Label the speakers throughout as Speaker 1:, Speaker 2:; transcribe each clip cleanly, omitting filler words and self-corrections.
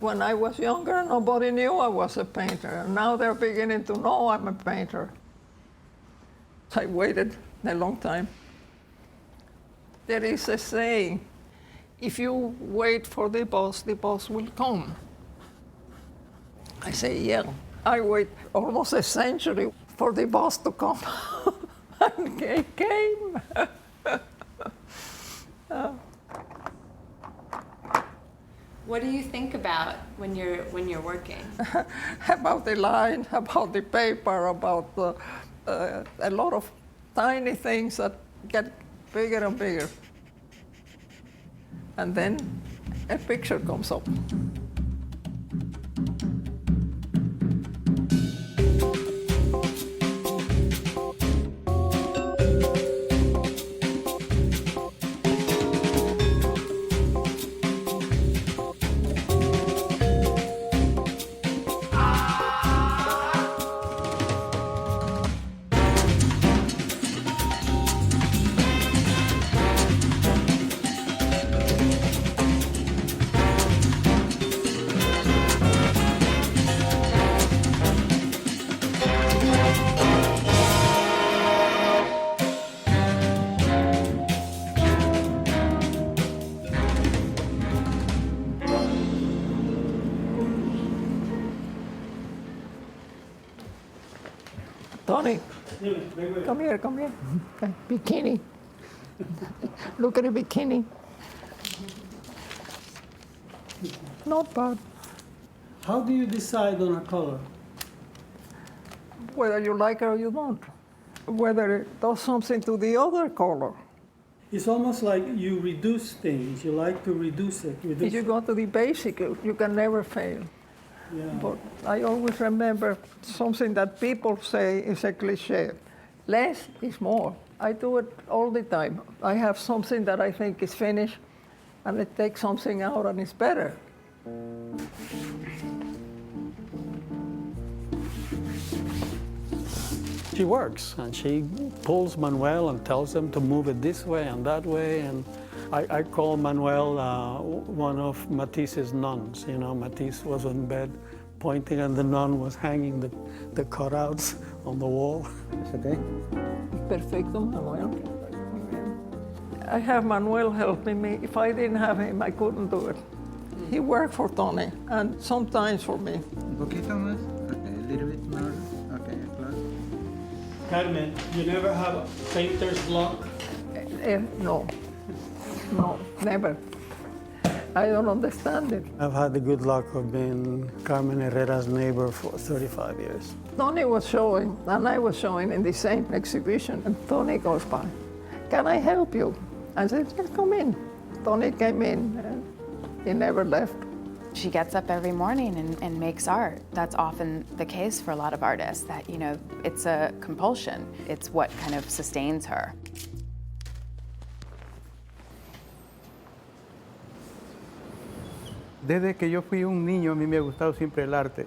Speaker 1: When I was younger, nobody knew I was a painter. Now they're beginning to know I'm a painter. I waited a long time. There is a saying, if you wait for the boss will come. I say, yeah, I wait almost a century for the boss to come. And he came.
Speaker 2: What do you think about when you're working?
Speaker 1: About the line, about the paper, about a lot of tiny things that get bigger and bigger. And then a picture comes up. Tony, come here. Bikini. Look at the bikini. Not bad.
Speaker 3: How do you decide on a color?
Speaker 1: Whether you like it or you don't. Whether it does something to the other color.
Speaker 3: It's almost like you reduce things. You like to reduce it.
Speaker 1: If you go to the basic, you can never fail.
Speaker 3: Yeah.
Speaker 1: But I always remember something that people say is a cliche. Less is more. I do it all the time. I have something that I think is finished, and I take something out and it's better.
Speaker 3: She works, and she pulls Manuel and tells him to move it this way and that way. And I call Manuel one of Matisse's nuns. You know, Matisse was in bed pointing, and the nun was hanging the cutouts on the wall. It's okay?
Speaker 1: Perfecto, Manuel. I have Manuel helping me. If I didn't have him, I couldn't do it. He worked for Tony, and sometimes for me.
Speaker 4: Un poquito más. Okay, a little bit more. Okay, close.
Speaker 3: Carmen, you never have a painter's block?
Speaker 1: No, never. I don't understand it.
Speaker 3: I've had the good luck of being Carmen Herrera's neighbor for 35 years.
Speaker 1: Tony was showing, and I was showing in the same exhibition, and Tony goes by. Can I help you? I said, just come in. Tony came in, and he never left.
Speaker 2: She gets up every morning and makes art. That's often the case for a lot of artists, that, you know, it's a compulsion. It's what kind of sustains her.
Speaker 4: Desde que yo fui un niño, a mí me ha gustado siempre el arte.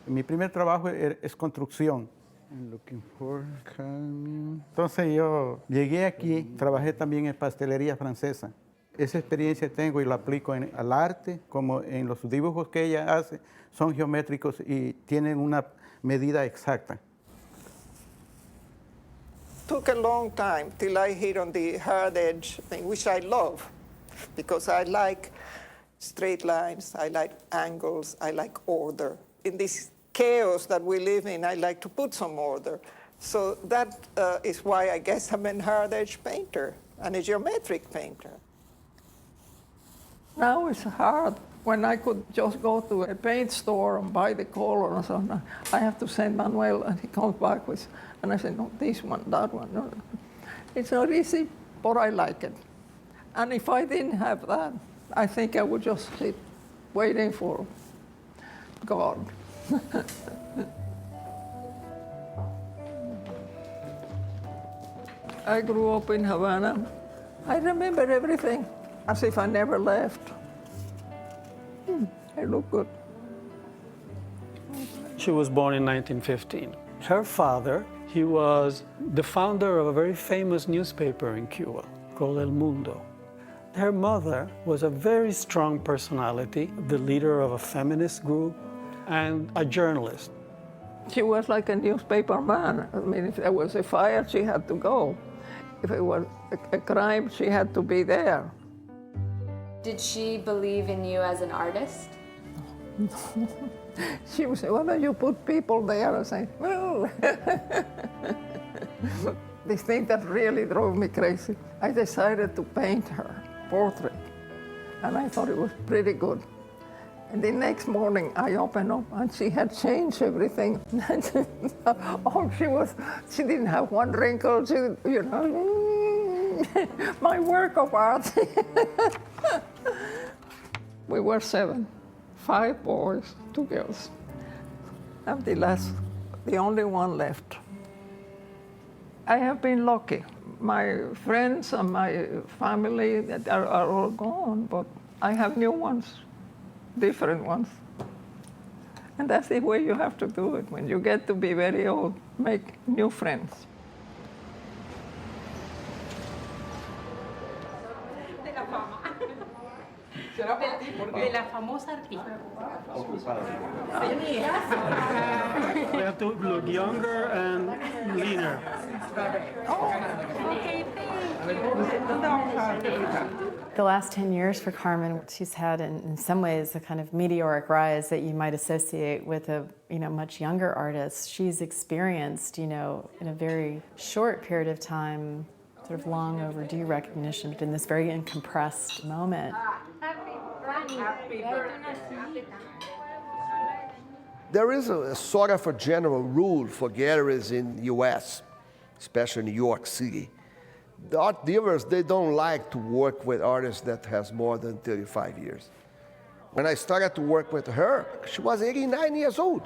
Speaker 4: Mi primer trabajo es construcción. I'm looking for Carmen. Entonces yo llegué aquí, trabajé también en pastelería francesa. Esa experiencia tengo y la aplico al arte, como en los dibujos que ella hace, son geométricos y tienen una medida exacta.
Speaker 1: Took a long time till I hit on the hard edge thing, which I love, because I like straight lines, I like angles, I like order. In this chaos that we live in, I like to put some order. So that is why I guess I'm a hard edge painter and a geometric painter. Now it's hard. When I could just go to a paint store and buy the color and so on, I have to send Manuel, and he comes back with, and I say, no, this one, that one. No. It's not easy, but I like it. And if I didn't have that, I think I would just sit waiting for God. I grew up in Havana. I remember everything as if I never left. I look good.
Speaker 3: She was born in 1915. Her father, he was the founder of a very famous newspaper in Cuba called El Mundo. Her mother was a very strong personality, the leader of a feminist group, and a journalist.
Speaker 1: She was like a newspaper man. I mean, if there was a fire, she had to go. If it was a crime, she had to be there.
Speaker 5: Did she believe in you as an artist?
Speaker 1: She would say, why don't you put people there? I say, well. The thing that really drove me crazy, I decided to paint her portrait. And I thought it was pretty good. And the next morning I opened up and she had changed everything. Oh, she didn't have one wrinkle, my work of art. We were 7, 5 boys, 2 girls. I'm the only one left. I have been lucky. My friends and my family are all gone, but I have new ones, different ones. And that's the way you have to do it. When you get to be very old, make new friends.
Speaker 6: De la famosa artista.
Speaker 3: We have to look younger and leaner.
Speaker 7: The last 10 years for Carmen, she's had in some ways a kind of meteoric rise that you might associate with a much younger artist. She's experienced, in a very short period of time, sort of long overdue recognition in this very compressed moment.
Speaker 8: There is a sort of a general rule for galleries in the US, especially New York City. The art dealers, they don't like to work with artists that has more than 35 years. When I started to work with her, she was 89 years old.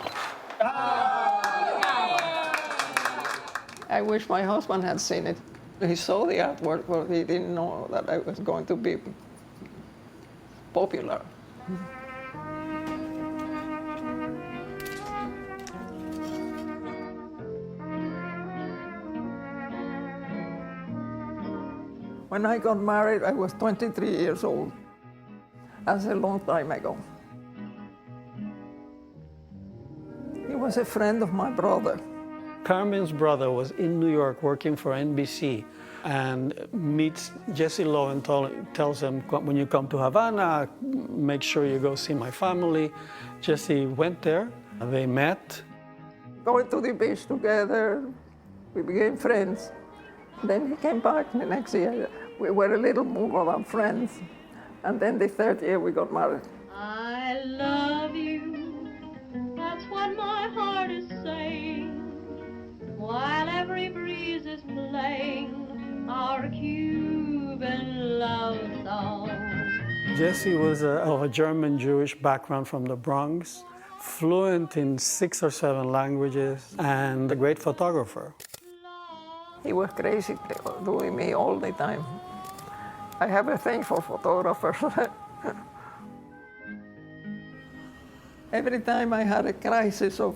Speaker 1: I wish my husband had seen it. He saw the artwork, but he didn't know that I was going to be popular. When I got married, I was 23 years old. That's a long time ago. He was a friend of my brother.
Speaker 3: Carmen's brother was in New York working for NBC and meets Jesse Lowe and tells him, when you come to Havana, make sure you go see my family. Jesse went there, they met.
Speaker 1: Going to the beach together, we became friends. Then he came back the next year. We were a little more than friends. And then the 3rd year we got married.
Speaker 9: I love you, that's what my heart is saying, while every breeze is playing our Cuban love song.
Speaker 3: Jesse was of a German Jewish background from the Bronx, fluent in 6 or 7 languages, and a great photographer.
Speaker 1: He was crazy doing me all the time. I have a thing for photographers. Every time I had a crisis of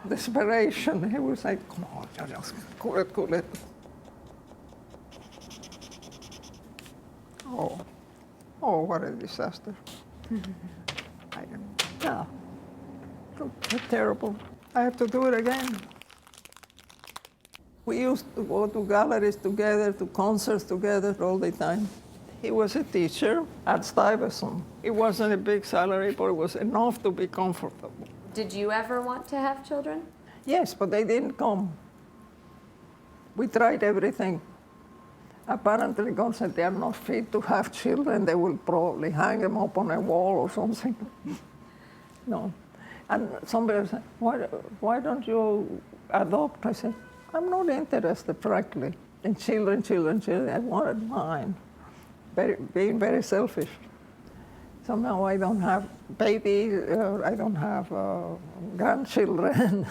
Speaker 1: desperation, he was like, come on, just cool it. Oh, what a disaster. Terrible. I have to do it again. We used to go to galleries together, to concerts together all the time. He was a teacher at Stuyvesant. It wasn't a big salary, but it was enough to be comfortable.
Speaker 5: Did you ever want to have children?
Speaker 1: Yes, but they didn't come. We tried everything. Apparently, God said they are not fit to have children. They will probably hang them up on a wall or something. No. And somebody said, why don't you adopt? I said, I'm not interested, frankly, in children. I wanted mine. Being very selfish. Somehow I don't have babies, I don't have grandchildren.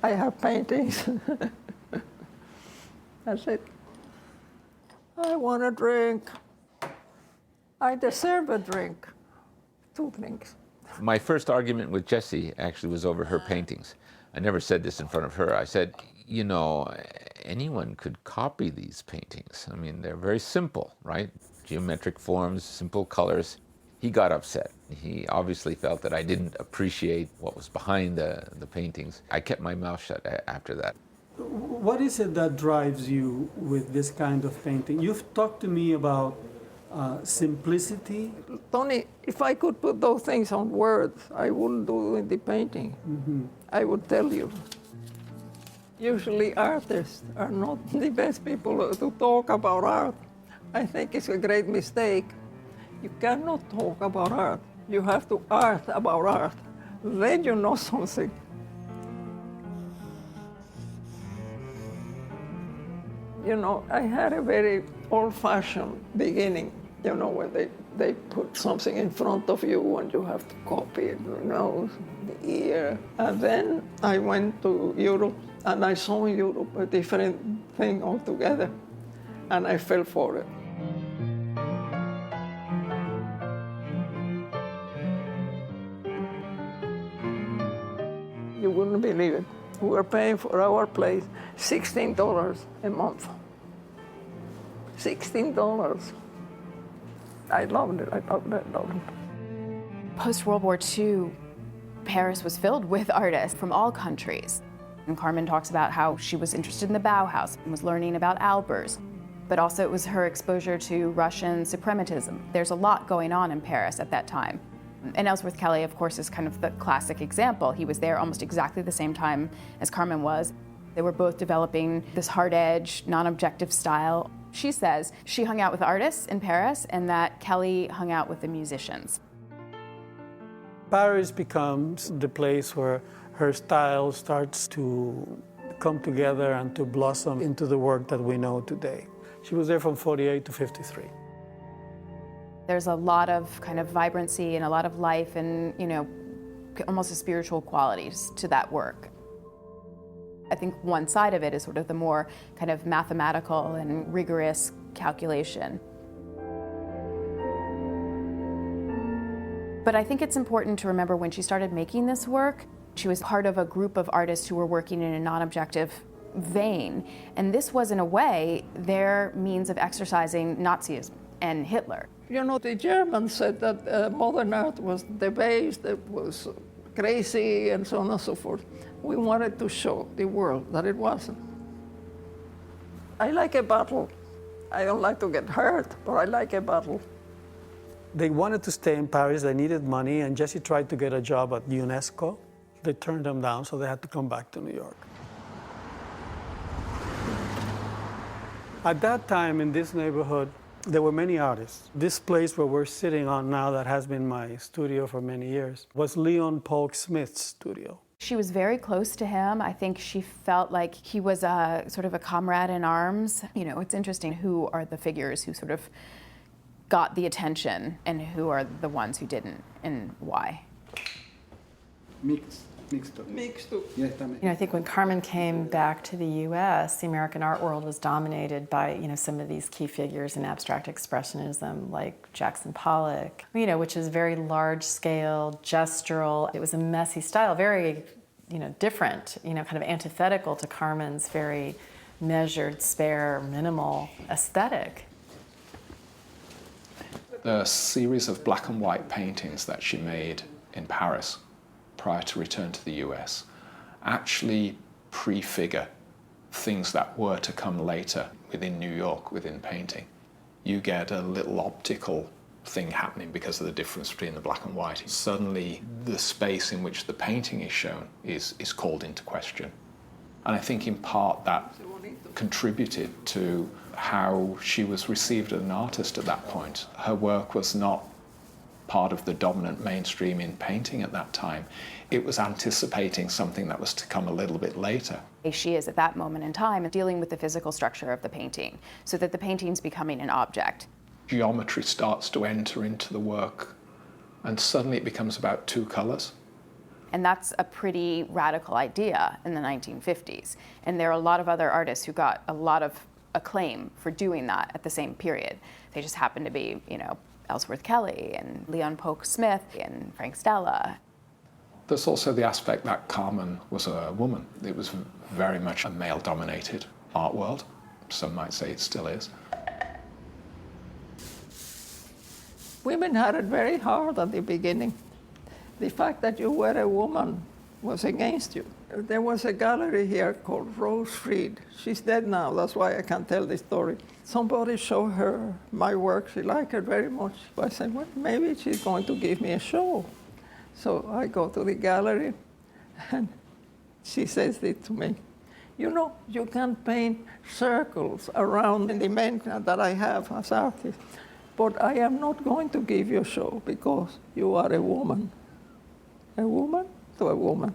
Speaker 1: I have paintings. That's it. I want a drink. I deserve a drink. 2 drinks.
Speaker 10: My first argument with Jessie actually was over her paintings. I never said this in front of her. I said, anyone could copy these paintings. I mean, they're very simple, right? Geometric forms, simple colors. He got upset. He obviously felt that I didn't appreciate what was behind the paintings. I kept my mouth shut after that.
Speaker 3: What is it that drives you with this kind of painting? You've talked to me about simplicity.
Speaker 1: Tony, if I could put those things on words, I wouldn't do it in the painting. I would tell you. Usually artists are not the best people to talk about art. I think it's a great mistake. You cannot talk about art. You have to art about art. Then you know something. You know, I had a very old-fashioned beginning, you know, when they put something in front of you and you have to copy it, the nose, the ear. And then I went to Europe, and I saw in Europe a different thing altogether, and I fell for it. You wouldn't believe it. We were paying for our place $16 a month. $16. I loved it, I loved it, I loved it.
Speaker 2: Post-World War II, Paris was filled with artists from all countries. And Carmen talks about how she was interested in the Bauhaus and was learning about Albers. But also it was her exposure to Russian suprematism. There's a lot going on in Paris at that time. And Ellsworth Kelly, of course, is kind of the classic example. He was there almost exactly the same time as Carmen was. They were both developing this hard-edge, non-objective style. She says she hung out with artists in Paris and that Kelly hung out with the musicians.
Speaker 3: Paris becomes the place where her style starts to come together and to blossom into the work that we know today. She was there from 48 to 53.
Speaker 2: There's a lot of kind of vibrancy and a lot of life and, you know, almost a spiritual qualities to that work. I think one side of it is sort of the more kind of mathematical and rigorous calculation. But I think it's important to remember when she started making this work, she was part of a group of artists who were working in a non-objective vein. And this was, in a way, their means of exercising Nazism and Hitler.
Speaker 1: You know, the Germans said that modern art was debased, it was crazy, and so on and so forth. We wanted to show the world that it wasn't. I like a battle. I don't like to get hurt, but I like a battle.
Speaker 3: They wanted to stay in Paris, they needed money, and Jesse tried to get a job at UNESCO. They turned them down, so they had to come back to New York. At that time, in this neighborhood, there were many artists. This place where we're sitting on now, that has been my studio for many years, was Leon Polk Smith's studio.
Speaker 2: She was very close to him. I think she felt like he was a sort of a comrade in arms. You know, it's interesting who are the figures who sort of got the attention and who are the ones who didn't, and why.
Speaker 4: Mixto.
Speaker 7: You know, I think when Carmen came back to the U.S., the American art world was dominated by, you know, some of these key figures in abstract expressionism, like Jackson Pollock, you know, which is very large-scale, gestural. It was a messy style, very, you know, different, you know, kind of antithetical to Carmen's very measured, spare, minimal aesthetic.
Speaker 11: The series of black and white paintings that she made in Paris prior to return to the US actually prefigure things that were to come later within New York, within painting. You get a little optical thing happening because of the difference between the black and white. Suddenly, the space in which the painting is shown is called into question. And I think in part that contributed to how she was received as an artist at that point. Her work was not part of the dominant mainstream in painting at that time. It was anticipating something that was to come a little bit later.
Speaker 2: She is at that moment in time dealing with the physical structure of the painting, so that the painting's becoming an object.
Speaker 11: Geometry starts to enter into the work, and suddenly it becomes about two colors.
Speaker 2: And that's a pretty radical idea in the 1950s. And there are a lot of other artists who got a lot of acclaim for doing that at the same period. They just happened to be, you know, Ellsworth Kelly and Leon Polk Smith and Frank Stella.
Speaker 11: There's also the aspect that Carmen was a woman. It was very much a male-dominated art world. Some might say it still is.
Speaker 1: Women had it very hard at the beginning. The fact that you were a woman was against you. There was a gallery here called Rose Freed. She's dead now, that's why I can't tell the story. Somebody showed her my work, she liked it very much. I said, well, maybe she's going to give me a show. So I go to the gallery, and she says it to me. You know, you can paint circles around the men that I have as artist, but I am not going to give you a show because you are a woman. A woman to a woman.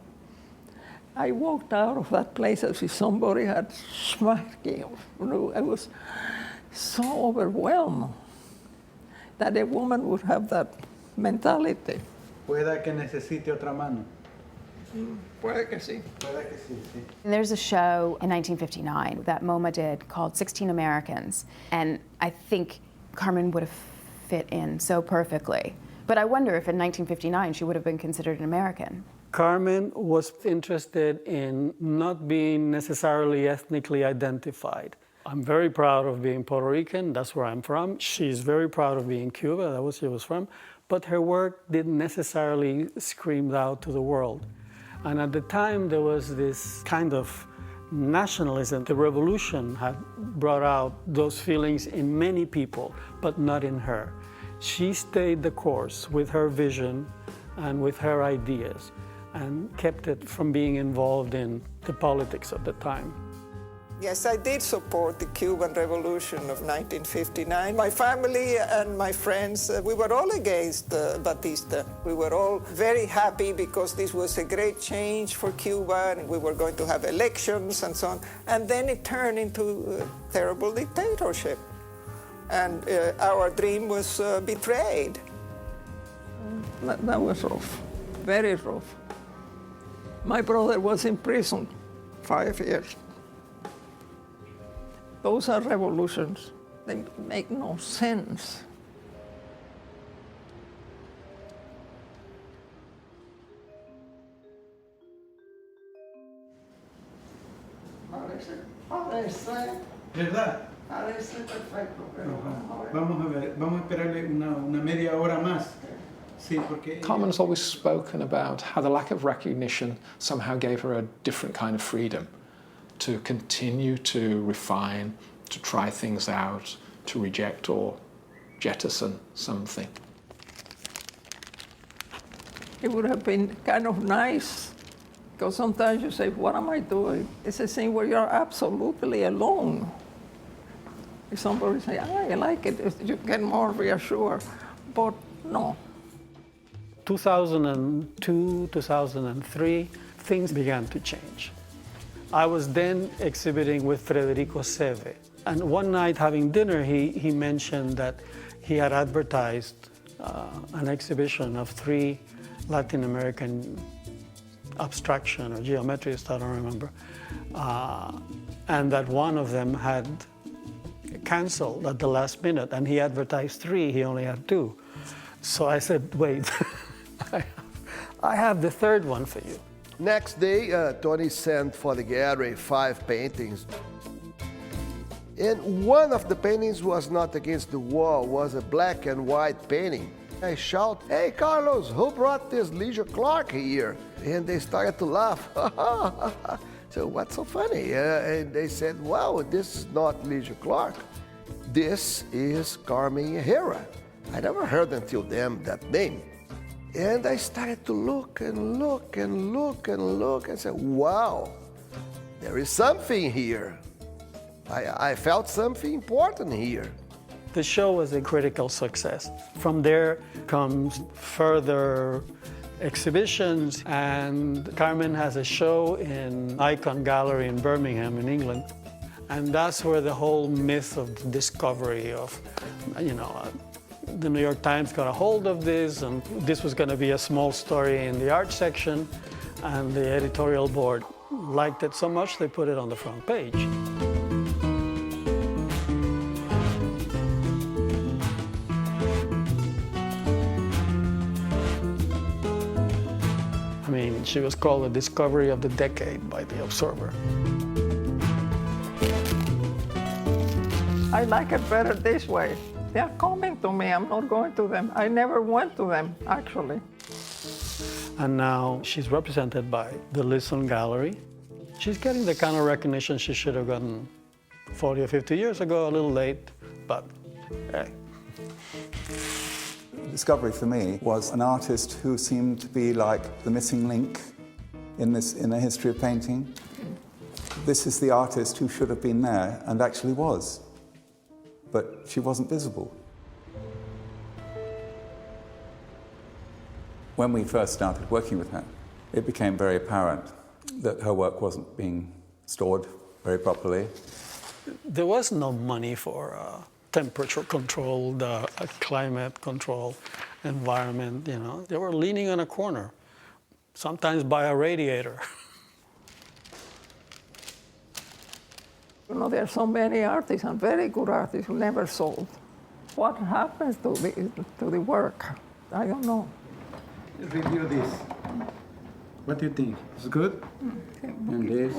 Speaker 1: I walked out of that place as if somebody had smacked me. I was so overwhelmed that a woman would have that mentality.
Speaker 4: Pueda que necesite otra mano.
Speaker 1: Puede que sí.
Speaker 4: Pueda que sí, sí.
Speaker 2: There's a show in 1959 that MoMA did called 16 Americans, and I think Carmen would have fit in so perfectly. But I wonder if in 1959 she would have been considered an American.
Speaker 3: Carmen was interested in not being necessarily ethnically identified. I'm very proud of being Puerto Rican, that's where I'm from. She's very proud of being Cuba, that was where she was from. But her work didn't necessarily scream out to the world. And at the time, there was this kind of nationalism. The revolution had brought out those feelings in many people, but not in her. She stayed the course with her vision and with her ideas and kept it from being involved in the politics of the time.
Speaker 1: Yes, I did support the Cuban Revolution of 1959. My family and my friends, we were all against Batista. We were all very happy because this was a great change for Cuba and we were going to have elections and so on. And then it turned into a terrible dictatorship. And our dream was betrayed. That was rough, very rough. My brother was in prison 5 years. Those are revolutions. They make no sense.
Speaker 4: ¿Verdad? Vamos a ver, vamos a esperarle una media hora más. Sí, porque
Speaker 11: Carmen's always spoken about how the lack of recognition somehow gave her a different kind of freedom to continue to refine, to try things out, to reject or jettison something.
Speaker 1: It would have been kind of nice, because sometimes you say, what am I doing? It's a thing where you're absolutely alone. If somebody say, I like it, you get more reassured, but no.
Speaker 3: 2002, 2003, things began to change. I was then exhibiting with Federico Seve. And one night having dinner, he mentioned that he had advertised an exhibition of 3 Latin American abstraction or geometrists, I don't remember, and that one of them had canceled at the last minute, and he advertised 3, he only had 2. So I said, wait, I have the 3rd one for you.
Speaker 8: Next day, Tony sent for the gallery 5 paintings. And one of the paintings was not against the wall, was a black and white painting. I shout, hey Carlos, who brought this Leisure Clark here? And they started to laugh. So what's so funny? And they said, wow, this is not Leisure Clark. This is Carmen Herrera. I never heard until then that name. And I started to look and look and look and look and said, wow, there is something here. I felt something important here.
Speaker 3: The show was a critical success. From there comes further exhibitions, and Carmen has a show in Icon Gallery in Birmingham in England. And that's where the whole myth of the discovery of, the New York Times got a hold of this, and this was going to be a small story in the art section, and the editorial board liked it so much they put it on the front page. I mean, she was called the discovery of the decade by the Observer.
Speaker 1: I like it better this way. They're coming to me, I'm not going to them. I never went to them, actually.
Speaker 3: And now she's represented by the Lisson Gallery. She's getting the kind of recognition she should have gotten 40 or 50 years ago, a little late, but hey.
Speaker 12: Discovery for me was an artist who seemed to be like the missing link in the history of painting. This is the artist who should have been there and actually was, but she wasn't visible. When we first started working with her, it became very apparent that her work wasn't being stored very properly.
Speaker 3: There was no money for temperature controlled, climate control environment, you know. They were leaning on a corner, sometimes by a radiator.
Speaker 1: You know, there are so many artists and very good artists who never sold. What happens to the work? I don't know.
Speaker 4: Review this. What do you think? It's good? And this?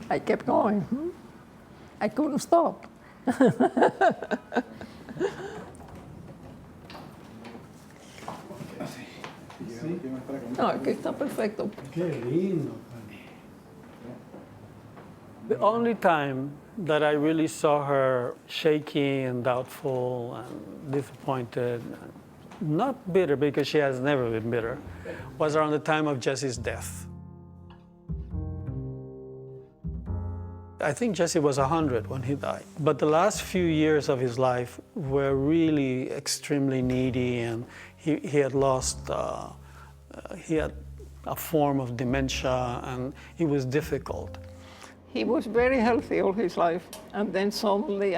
Speaker 1: I kept going. I couldn't stop. No, aquí está perfecto.
Speaker 3: Qué lindo. The only time that I really saw her shaky and doubtful and disappointed, not bitter because she has never been bitter, was around the time of Jesse's death. I think Jesse was 100 when he died. But the last few years of his life were really extremely needy, and he had lost, he had a form of dementia, and it was difficult.
Speaker 1: He was very healthy all his life, and then suddenly,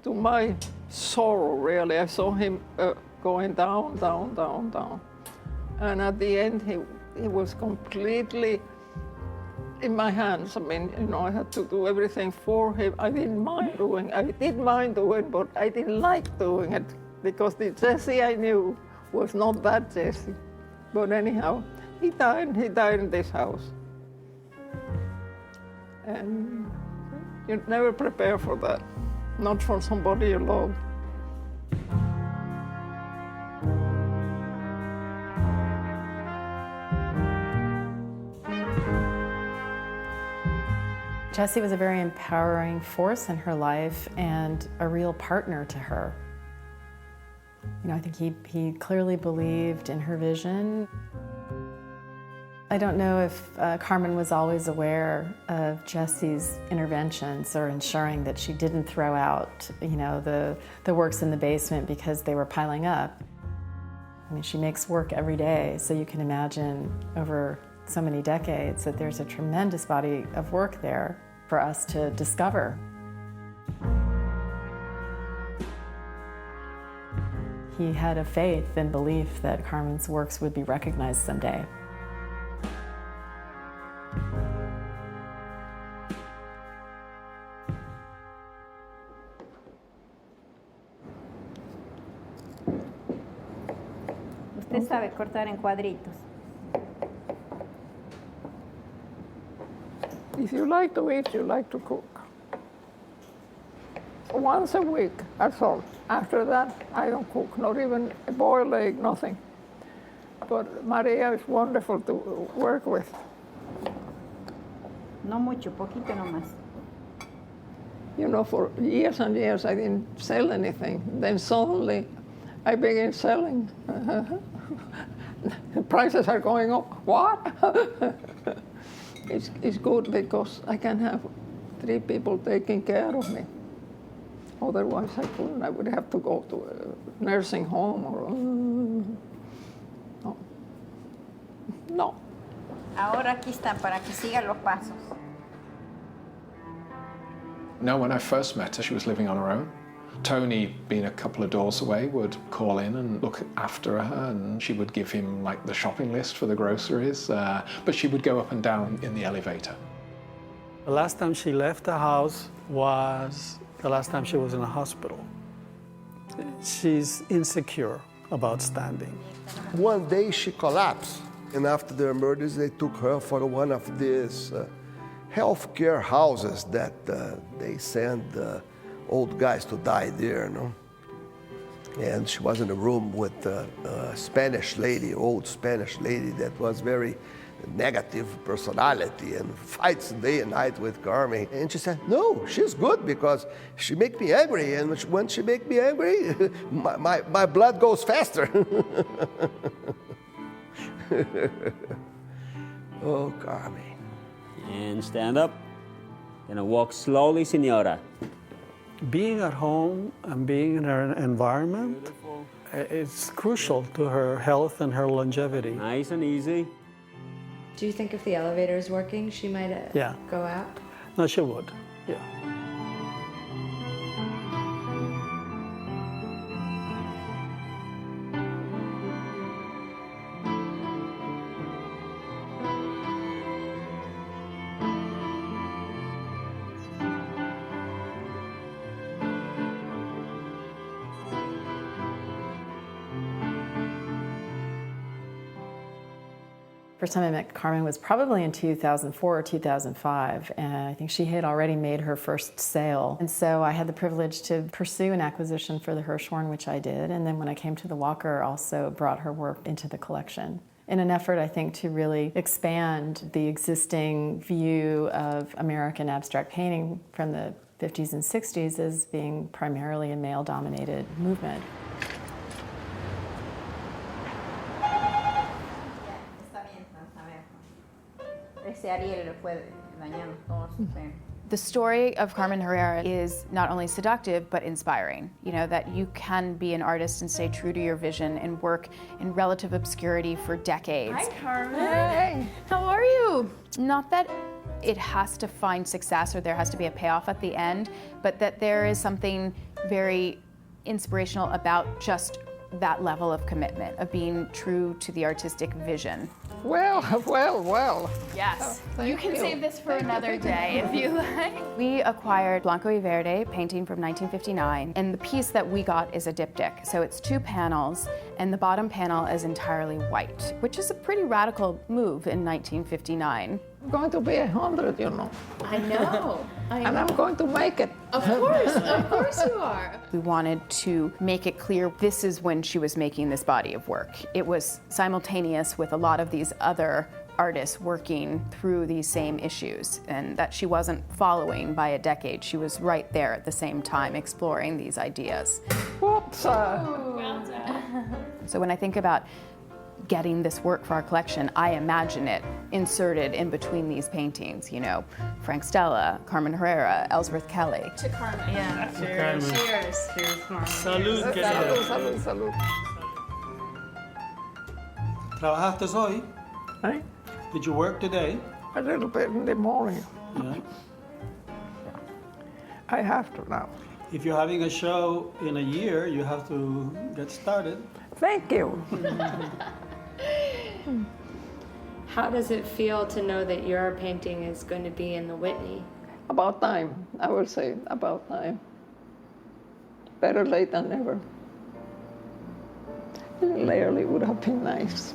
Speaker 1: to my sorrow, really, I saw him going down, down, down, down. And at the end, he was completely in my hands. I mean, you know, I had to do everything for him. I didn't mind doing, but I didn't like doing it because the Jesse I knew was not that Jesse. But anyhow, he died in this house. And you never prepare for that, not for somebody you love.
Speaker 7: Jesse was a very empowering force in her life and a real partner to her. You know, I think he clearly believed in her vision. I don't know if Carmen was always aware of Jesse's interventions or ensuring that she didn't throw out, you know, the works in the basement because they were piling up. I mean, she makes work every day, so you can imagine over so many decades that there's a tremendous body of work there for us to discover. He had a faith and belief that Carmen's works would be recognized someday.
Speaker 13: Usted sabe cortar en cuadritos.
Speaker 1: If you like to eat, you like to cook. Once a week, that's all. After that, I don't cook, not even a boiled egg, nothing. But Maria is wonderful to work with.
Speaker 13: No mucho, poquito nomás.
Speaker 1: You know, for years and years, I didn't sell anything. Then suddenly, I began selling. The prices are going up. What? It's good because I can have 3 people taking care of me. Otherwise, I couldn't. I would have to go to a nursing home or no. No.
Speaker 13: Ahora aquí están para que sigan los pasos.
Speaker 11: No, when I first met her, she was living on her own. Tony, being a couple of doors away, would call in and look after her, and she would give him like the shopping list for the groceries, but she would go up and down in the elevator.
Speaker 3: The last time she left the house was the last time she was in a hospital. She's insecure about standing.
Speaker 8: One day she collapsed, and after the emergency, they took her for one of these healthcare houses that they send old guys to die there, you know. And she was in a room with a Spanish lady, old Spanish lady that was very negative personality and fights day and night with Carmen. And she said, no, she's good because she make me angry. And when she make me angry, my blood goes faster. Oh, Carmen.
Speaker 14: And stand up. Gonna walk slowly, senora.
Speaker 3: Being at home and being in her environment, it's crucial to her health and her longevity.
Speaker 14: Nice and easy.
Speaker 5: Do you think if the elevator is working, she might go out?
Speaker 3: No, she would, yeah.
Speaker 7: First time I met Carmen was probably in 2004 or 2005, and I think she had already made her first sale. And so I had the privilege to pursue an acquisition for the Hirshhorn, which I did, and then when I came to the Walker, also brought her work into the collection in an effort, I think, to really expand the existing view of American abstract painting from the 50s and 60s as being primarily a male-dominated movement.
Speaker 2: The story of Carmen Herrera is not only seductive, but inspiring. You know, that you can be an artist and stay true to your vision and work in relative obscurity for decades.
Speaker 13: Hi, Carmen.
Speaker 2: Hey, how are you? Not that it has to find success or there has to be a payoff at the end, but that there is something very inspirational about just that level of commitment, of being true to the artistic vision.
Speaker 1: Well.
Speaker 2: Yes. You can
Speaker 1: you.
Speaker 2: save this for another day if you like. We acquired Blanco y Verde painting from 1959, and the piece that we got is a diptych. So it's 2 panels, and the bottom panel is entirely white, which is a pretty radical move in 1959.
Speaker 1: I'm going to be 100, you know.
Speaker 2: I know.
Speaker 1: And I'm going to make it.
Speaker 2: Of course you are. We wanted to make it clear this is when she was making this body of work. It was simultaneous with a lot of these other artists working through these same issues, and that she wasn't following by a decade. She was right there at the same time exploring these ideas.
Speaker 1: Whoops.
Speaker 2: Well done. So when I think about getting this work for our collection, I imagine it inserted in between these paintings, you know, Frank Stella, Carmen Herrera, Ellsworth Kelly.
Speaker 6: To Carmen.
Speaker 3: Yeah. Cheers.
Speaker 6: Cheers. Cheers, Carmen.
Speaker 3: Salud, querida.
Speaker 1: Salud.
Speaker 3: ¿Trabajaste hoy?
Speaker 1: Eh?
Speaker 3: Did you work today?
Speaker 1: A little bit in the morning.
Speaker 3: Yeah.
Speaker 1: I have to now.
Speaker 3: If you're having a show in a year, you have to get started.
Speaker 1: Thank you.
Speaker 5: How does it feel to know that your painting is going to be in the Whitney?
Speaker 1: About time, I would say, about time. Better late than never. A little early would have been nice.